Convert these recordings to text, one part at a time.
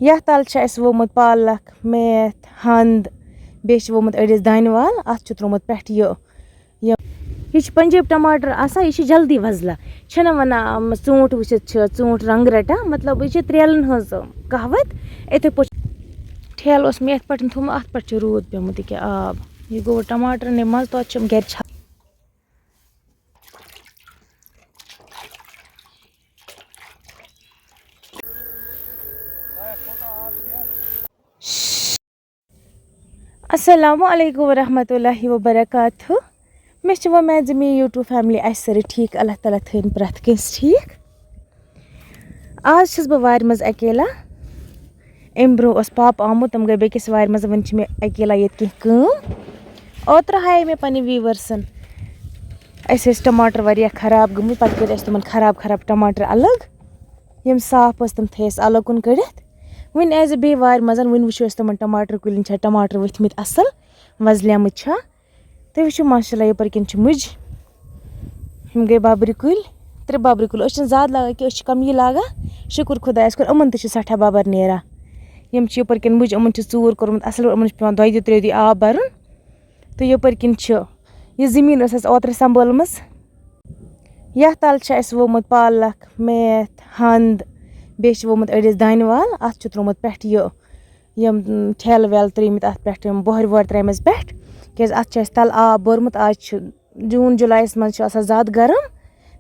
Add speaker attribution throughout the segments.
Speaker 1: यह तल वोमुत पालक मेथ हंद बेश वोमुत अड़िस दानवाल अत त्रोमुत पेठ यह पंजाब टमाटर आसान यह जल्दी वजला छना वना चूंट वुचित चूंट रंग रटा मतलब यह त्रेलन हज कहवत इथे पे ठेल मे अत पे थोम अत पे रूद पेमुत यह आब यह गो टमाटर ने मज तो गर अस्सलामु अलैकुम वरहमतुल्लाहि वबरकातुहू मे वमेद मे यूट्यूब फैमिली सारी ठीक अल्लाह ताला थन प्रथ कस ठीक आज बह वार मज अकेला अम ब्रो पाप आमुत तम गई बेकिस वार मज वन मे अकेला ये कम ओत्र हाय मे पन्ने व्यूवर्सन टमाटर वारिया खराब गमत पे कर तुम खराब खराब टमाटर अलग यम साफ तम थे अलग कुन कड़ित वन एज बे वार मज वन वो तुम टमाटर कुल टमाटर वथमित असल वजलियामत तुम वो माशाल्लाह यपर किन मुज हम गई बब्र कुल 3 बब्र कुल ज्यादा लागा कि कम ये लागा शुक्र खुदायस कुन अमन सठा बब्र नेरा यम यपर किन मुज अमन चूर कोरमुत असल अमन पेवान 2-3 दी आब भरन तो यपर किन यह जमीन ओत्र संभालमस यह तल वोमुत पालक मेथ हंद बेश वोमुत अड़िस दानवाल अत त्रोमुत पेठ यम ठेल वेल त्रिमित अत पे बोहर वोहर त्रेमस पेठ क्या अत तल आब भरमुत आज जून जुलाईस मज ज्यादा गरम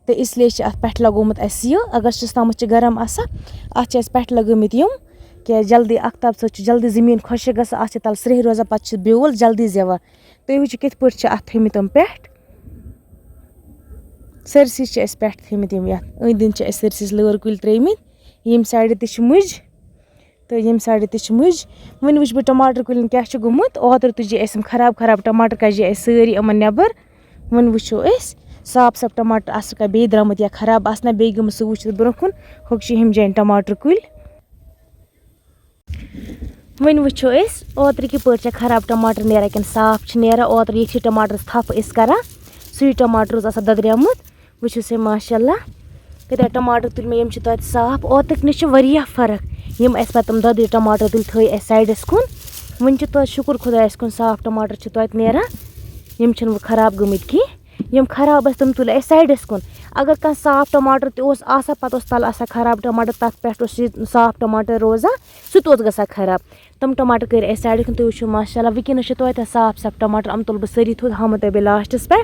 Speaker 1: तो इसलिए अत पे लगोमुत अगस्तस तम गरम अत पेठ लगमित यम क्या जल्दी आफ्ताब सत जल्दी जमीन खुशक गसा अत तल स्रेह रोजान पे ब्योल जल्दी जेवान तुम वो कित पे अत थमित पेठ सरसी पेठ थमित अंद सरसी लर कुल त्रेमित यम साइड ते मुज तो यम साइड ते मुज वन वो टमाटर कुल क्या गोमुत ओतर तुजे खराब खराब टमाटर कजे सारी अमन नबर वन वो साफ साफ टमाटर असल बे द्रामुत या खराब आसना बे गम सह वो ब्रो कुन होक हम जान टमाटर कुल वन वो ओतर कि पे खराब टमाटर नेरा कि साफ नेरा ओतर ये टमाटर थप करा सू टमाटर ददरियामुत वो माशाल्लाह कत्या टमाटर तुल मे यम साफ ओतक नश फर्क यम पे तम ददरी टमाटर तुल थे साइडस कुन वन तो शुक्र खुदायस कुन साफ टमाटर तो नेरा यम वो खराब गमित की यम खराब तम तुल साइडस कुन अगर कह साफ टमाटर तसा पे तल खराब टमाटर तथ पे साफ टमाटर रोजा सह गसा खराब तम टमाटर कर साइड तुम वो माशाल्लाह वनस तो साफ साफ टमाटर अम तुल बह सारी थोद हामो तह लास्टस पे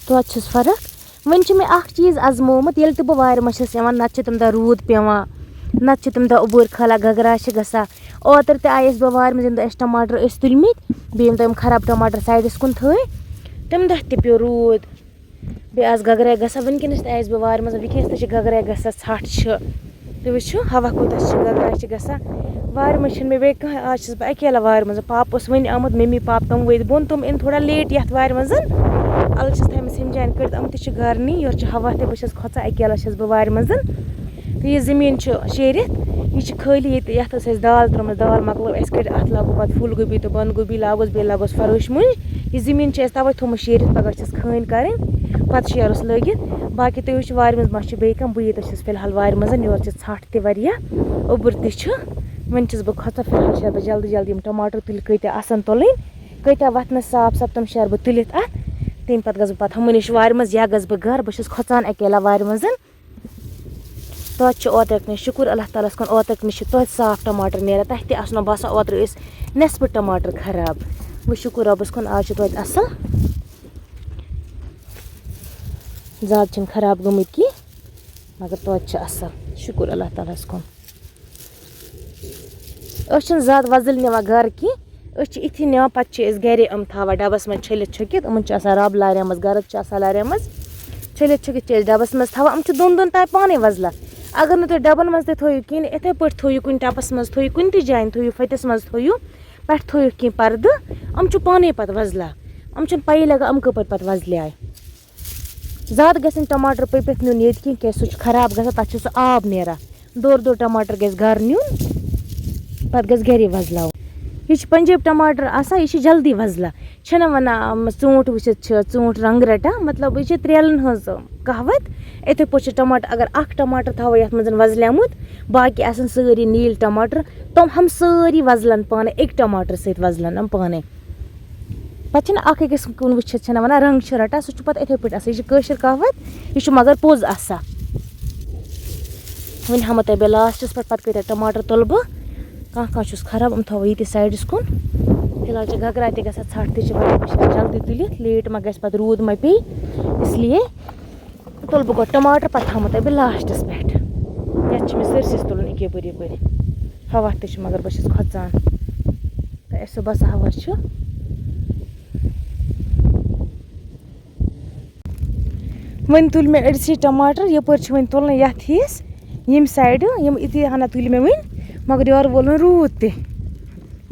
Speaker 1: तो फर्क वन मे चीज़ आजमोमुत ये बह वार मज नत तम दह रूद पेवान नत तम दह उबूर खाला गगरा गसा ओतर ते आयस बह वार मज टमाटर तुलमित बेम तम खराब टमाटर साइडस कुन थे तम दह ते पे रूद बे आज गगरा गसा वनकस आयस बह वार मज वनकस गगरा गसा छठ तुम वो हवा कूत गगरा गसा वार मज मे बे कह आज बह अकेला वार मज पाप वन आमुत मम्मी पाप तम वो बोन तम इन थोड़ा लेट ये वार मज अलग थमिस हम जान कर तम घर नी योर हवा ते बस खोचा अकेला बह वार मज तो यह जमीन शेरित यह खाली ये दाल त्रमस दाल मकलो कर अत लागो पे फुल गोभी तो बंद गोभी लागोस बे लागोस फरोश मुज यह जमीन तवे थोम शेरित पगह खान कर पे शेरस लगित बाकी तुम वो वार मज बे कह बह ये फिलहाल वार मज योर छठ तह उबुर वन बह खोचा फिलहाल शर बह जल्दी जल्दी टमाटर तुल कत्या तुल कत्या वतन साफ साफ तम शर बह तुलित अत तम पे गस बह हमन नश वार मज या गस बह घर बह खोचान अकेला वार मज तो ओतक नश शुक्र अल्लाह ताला कुन ओतक नश तो साफ टमाटर नेरा तह तह बसान ओतर नेसफ टमाटर खराब वो शुक्र रबस कुन आज तो असल ज्यादा खराब गमित की मगर तो असल शुक्र अल्लाह ताला कुन ज्यादा वजल निवान घर की इथी निवान पे गर थवान डबस मज छलित छकित अमन रब लारिया मज गरद लारिया मज छलित छकित डबस मज थवान दोन दोन ताय पाने वजला अगर न तुम डबन मज थो कहें इथे पे थो कुन टपस मज थो कुन जान थो फतस मज थो पे थो कह पर्द अम पाने पे वजला अम पी लगा अम कप पे वजल आय ज्यादा गसन टमाटर पपित नुन ये कह सह खराब ग तथ सह आब नेरा दोर दोर टमाटर गस घर नुन पे गस गर वजल यह पंजाब टमाटर आसा यह जल्दी वजला छना वना चूंट वुचित चूंट रंग रटा मतलब यह त्रेलन हज कहवत इथे पे टमाटर अगर अख टमाटर थो ये मज वजलियामुत बाकी आसन सारी नील टमाटर तम हम सारी वजलन पाने एक टमाटर सहित वजलन हम पाने पे अख अकिस कुन वुचित वना रंग रटा सह पे इथे पे यह कहवत यह मगर पोज आसा वन हम तह बे लास्टस पे टमाटर तुल बह कह खराब हम थो ये साइडस कुन फिलहाल गगरा ग षट जल्दी तुलित लेट मा गस पे रूद मा पे इसलिए तुल बह गो टमाटर पे हम तह बे लास्टस पे ये मे सरसिस तुलन यपर यपर हवा तह मगर बस खोचान तो सो बस हवा वन तुल मे अड़सी टमाटर यपर वन तुलन यथ हिस यम साइड यम इति हना तुल मे वन मगर योर वोलन रूद तह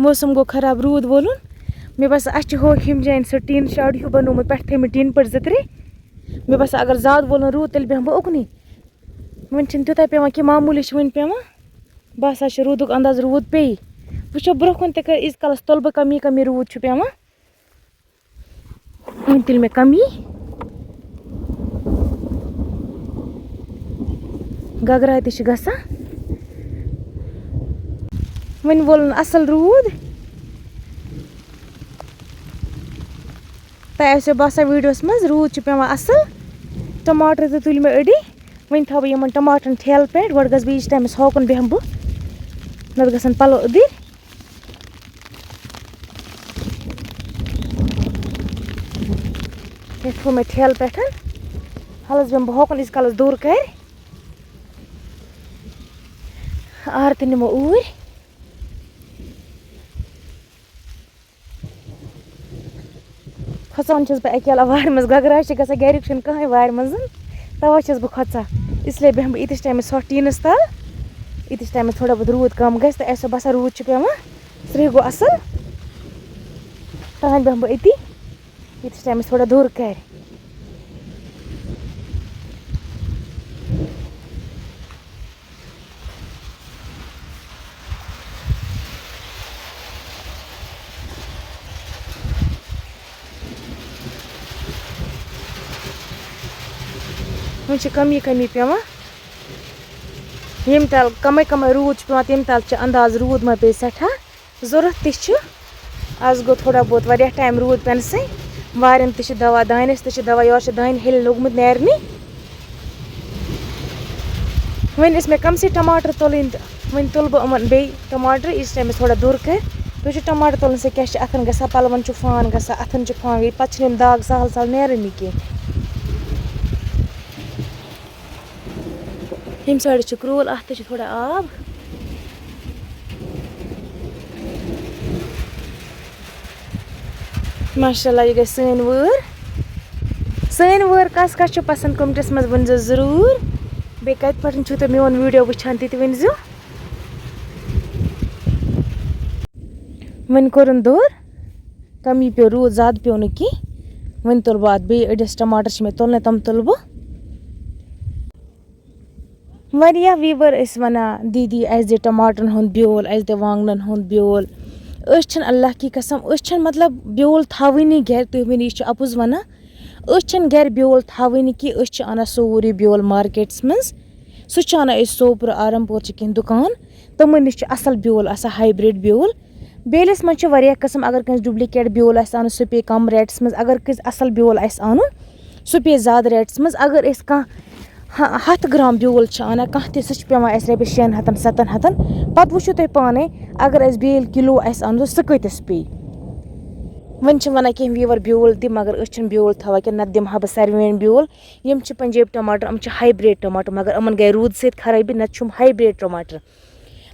Speaker 1: मौसम गो खराब रूद वोलन मे बस अ हो जान सो टीन शाड हूँ बनोमुत पे थे टीन पट जत्रे मे बस अगर ज्यादा वोलन रूद तेल बेह बह उकनी वन तूत पे कि मामूली वन पे बस रूदुक अंदाज रूद पे वो ब्रोह कुन तक इस कलस तुल बह कमी कमी रूद पे वन तुल मे कमी गगरा तह गसा वन वोलन असल रूद तह बसा वीडियोस मज रूद पे असल टमाटर तो तुल मे अड़ी वन थो बह टमाटर ठेल पे गो गस बीच टाइमस होकन बेह बह नत गसन पलो अदर थो मे ठेल पे हलस बेह बह होकन इस कलस दूर कर आर तो निमो ऊर खोचान बह अकेला वार मज गगरा ग गरिक कहें वार मज तवे बह खोचा इसलिए बेह इतिस टाइमस हो टीनस तल इतिस टाइमस थोड़ा बहुत रूद कम गस तो ऐसा बसा रूद पे सह गो असल तहन बेह बह अति इतिस टाइमस थोड़ा दूर कर वन कमी कमी पे यम तल कम कम रूद पे तम तल अंदाज रूद मा पे सठा जरूरत तह आज गो थोड़ा बहुत वारिया टाइम रूद पेन से वारन तह दवा दानस तह दवा योर दान हेल लोगमुत नेरने वन मे कम से टमाटर तुलन वन तुल बह बे टमाटर इस टाइम थोड़ा दूर कर तो टमाटर तुलन से क्या अथन ग पलवन फान ग अथन फान पे दाग सहल सहल नेरन कह यम साइड क्रूल अत थोड़ा आब माशाल्लाह यह गई सन वër कस कस पसंद कमेंटस मज वन जरूर बे कत पे छो मोन वीडियो वुचान ति वन वन कोरन दूर कमी पे रूद ज्यादा पे न कि वन तुल बह बे अड़स टमाटर मे तुलने तम तुल बह वारिया वीवर वना दीदी अस दे टमाटरन हुंद ब्योल अस दे वांगनन हुंद ब्योल अल्लाह की कसम मतलब ब्योल थावनी गर तुम वन यह अपुज वना गर ब्योल थावनी कि अना सोरी ब्योल मार्केट्स मज सह अना सोपुर आरमपुर कह दुकान तमन नश असल ब्योल आसा हाइब्रिड ब्योल बेलिस मज कस्म अगर कस डुप्लिकेट ब्योल आन सह पे कम रेट्स मज अगर कस असल ब्योल आन सह पे ज्यादा रेट्स मज अगर कह 100 ग्राम ब्योल अना कह सह पे रपे 600 700 पे वो तुम पाने अगर बेल किलो अनो सह कतिस पे वन वन कह वीवर ब्योल दि मगर ब्योल थवा कि नत दिम बह सरवेन ब्योल यम पंजाब टमाटर यम हाइब्रिड टमाटर मगर यमन गई रूद सत खराबी नत हाइब्रिड टमाटर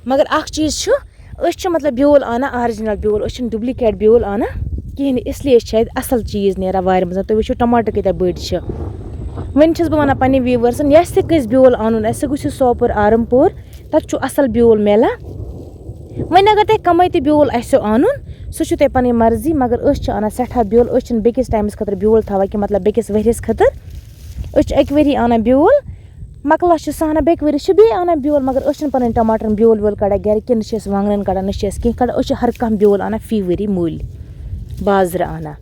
Speaker 1: मगर अख चीज मतलब ब्योल आना ऑरिजिनल ब्योल डुप्लिकेट ब्योल आना कहें इसलिए असल चीज नेरा वार मज तुम वो टमाटर कत बड़ वन बह वन पे व्यूवर्सन यस कस ब्योल अन सह गो सोपुर आरमपुर तक असल ब्योल मिला वन अगर तुम कम तो ब्योल अन सह तुम पन मर्जी मगर अना सठा ब्योल बेकिस टाइमस खतर ब्योल थवा कि मतलब बेकिस वरियस खतर अक वरी आना ब्योल मकला सहना बेक वरिस बे आना ब्योल मगर अस पन टमाटर ब्योल व्योल कड़ा गर कि वांगन कड़ा न कह कड़ा अस हर कह ब्योल आना फी वरी मूल बाजर आना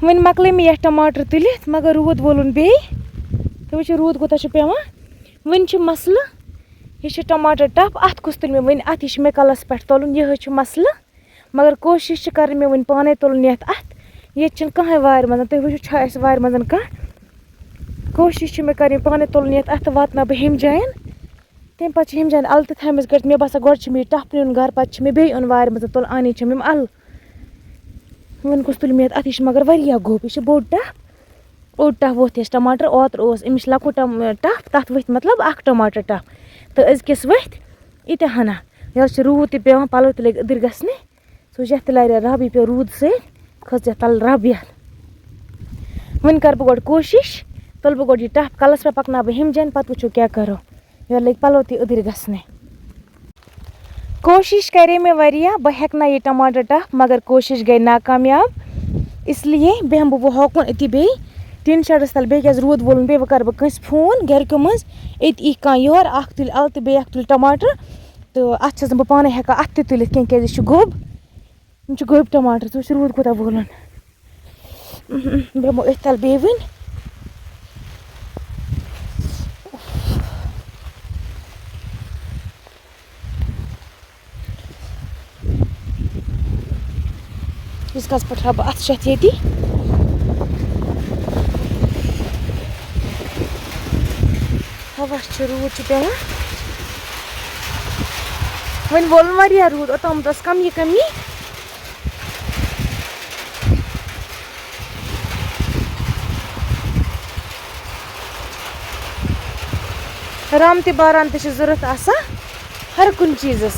Speaker 1: वन मकल मे ये टमाटर तुलित मगर रूद वोलुन बे तो वो रूद कोता पेवान वन मसल यह टमाटर टप अत कुछ तुल मे वन अत यह मे कलस पे तुलन यह मसल मगर कोशिश कर मे वन पाने तुलन ये अत ये कहें वार मज तुम वो वार मज कह कोशिश मे कर पाने तुलन ये अत वातना बह हम जायन तम पे हम जान अल तमिस गट मे बसा गोड मे टप नुन घर पे मे बे उन वार मज तुल आने यम अल वन कुछ तुल मे अत मगर वह गोप यह बोड टप ओड टप वोथ टमाटर ओतर अमिस लकुट टप तथ वथ मतलब अख टमाटर टप तो अजकिस वथ इत हना ये रूद त पे पलो त लग अदर गसने सो ये लर रब यह पे रूद सै खस तल रब ये वन कर बह गोड कोशिश तुल बह गोड यह टप कलस पे पकना बह हम जान पे वो क्या करो ये लग पलो त अदर गसने कोशिश करे मे वरिया बह हेक ना ये टमाटर टप मगर कोशिश गई नाकामयाब इसलिए बेहम बह होकुन अति बे टीन शेडस तल बे रूद वोलन बे कर बह कंस फोन गरक्यो मज अत यह कह योर अख तुल अल तो बे तुल टमाटर तो अत बह पाने हेका अत तुलित कह क्या गोब गोब टमाटर तो रूद कोता वोलन बेमो अथ तल बे वन इस पे बह अत शत ये हवा रूद पे वन वोल वह रूद ओतम कमी कमी राम त बारान त जरूरत हर कुन चीज़स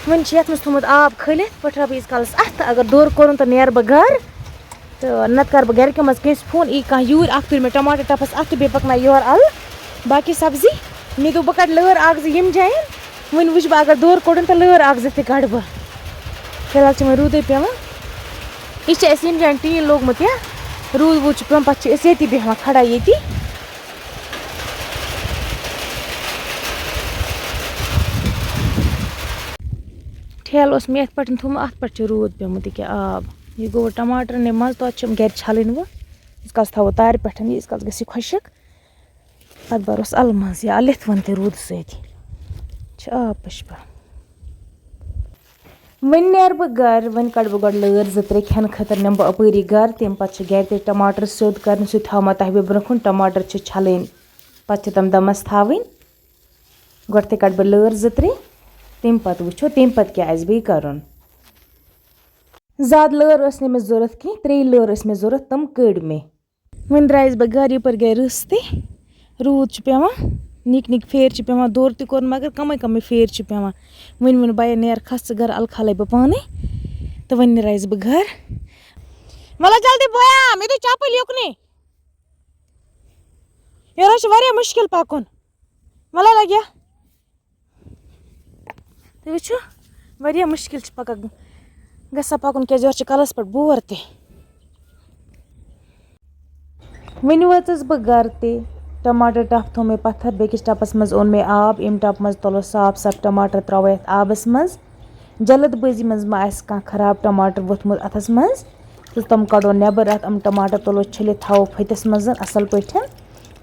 Speaker 1: वन थोमुत आब खलित पठा बह कलस अत अगर दौर कोर तो नेर बह घर तो नत कर बह गरक्यो मज कंस फोन यी कह यूर अख तुल मे टमाटर टपस अत बे पकना योर अल बाकी सब्जी मे दो बह कड़ लर अख यम जायन वन वुच बह अगर दौर कोड़न तो लर अख ज कड़ बह फिलहाल मे रूदे पेवान यह यम जान टीन लोगमुत या रूद वूद पे पे ये बेहान खड़ा ये ठेल मे अत पे थोम अत पे रूद पेमुत क्या आब यह गो टमाटर ने मज तो गर छलन वो कल थो तार पे यीस कल ग खुशक पे बरोस अल मज या अलित वन त रूद सत आब पशपा वन नेर बह गर वन कड़ बह गोड लर ज त्रे खेन खतर निम बह अपरी गर तम पे गर ते टमाटर सोद कर सह थमा तह बह ब्रोह टमाटर छलन पे तम दमस थावन गोड ते कड़ बह लर ज त्रे तम पे वो तम पे क्या बे कर ज्यादा लर नमिस जरूरत कह 3 लर मे जरूरत तम कड़ मे वन द्रायस बह गर यप गई रस रूद पेवान निक निक फेर पेवान दौर त कोर मगर कम कम फेर पेवान वन वन बया नेर खस घर अल खाले बह पाने तो वन राइस बह घर मला जल्दी बया मे तो चपल युकने ये मुश्किल पकुन मला लगे तो वो मुश्किल पकन गसा पकुन क्या कलस पे बोर ते वन वचस बह घर ते टमाटर टप थो मे पत्थर बेकिस टपस मज ओन मे आब इम टप मज तुलो साफ साफ टमाटर त्रो ये आबस मज जल्दबाजी मज मा कह खराब टमाटर वोथमुत अथस मज तो तम कड़ो नेबर अत टमाटर तुलो छलित थो फतिस मज असल पे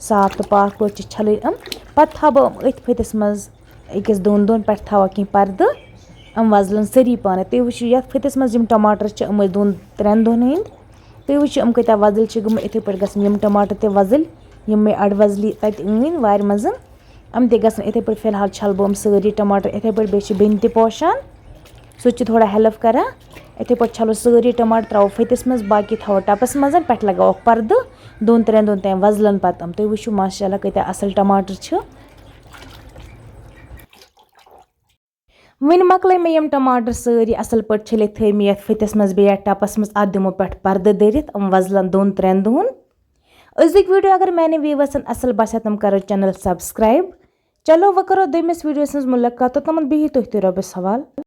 Speaker 1: साफ तो पाक पे छल पे थो बह अथ फतिस मज अकिस दोन दोन पे थवा कह पर्द वजलन सरी पाने तुम वो ये फतिस मज टमाटर 2-3 दोहन हंद तुम वो कत्या वजल गम इथे पे गम टमाटर ते वजल यम मे अड़ वजली तत वार मज ते गसन इथे पे फिलहाल छल बह सारी टमाटर इथे पे बे बेन त पोशान सह थोड़ा हेल्प करा इथे पे छलो सारी टमाटर त्रो फतिस मज बाकी थो टपस मज पे लगाओ पर्द 2-3 दोन तम वजलन पे तुम वो माशाल्लाह कत्या असल टमाटर वन मकल मे यम टमाटर सारी असल पे छलित थ मे फतिस मज बे टपस मज अत दिमो पे पर्द दरित वजलन 2-3 दोहन अजुक वीडियो अगर मैंने व्यूवर्सन असल बसा तुम करो चैनल सब्सक्राइब चलो वह करो दोमिस वीडियोस मज मुलाकात तमन बिही तुह ते रबस हवाल।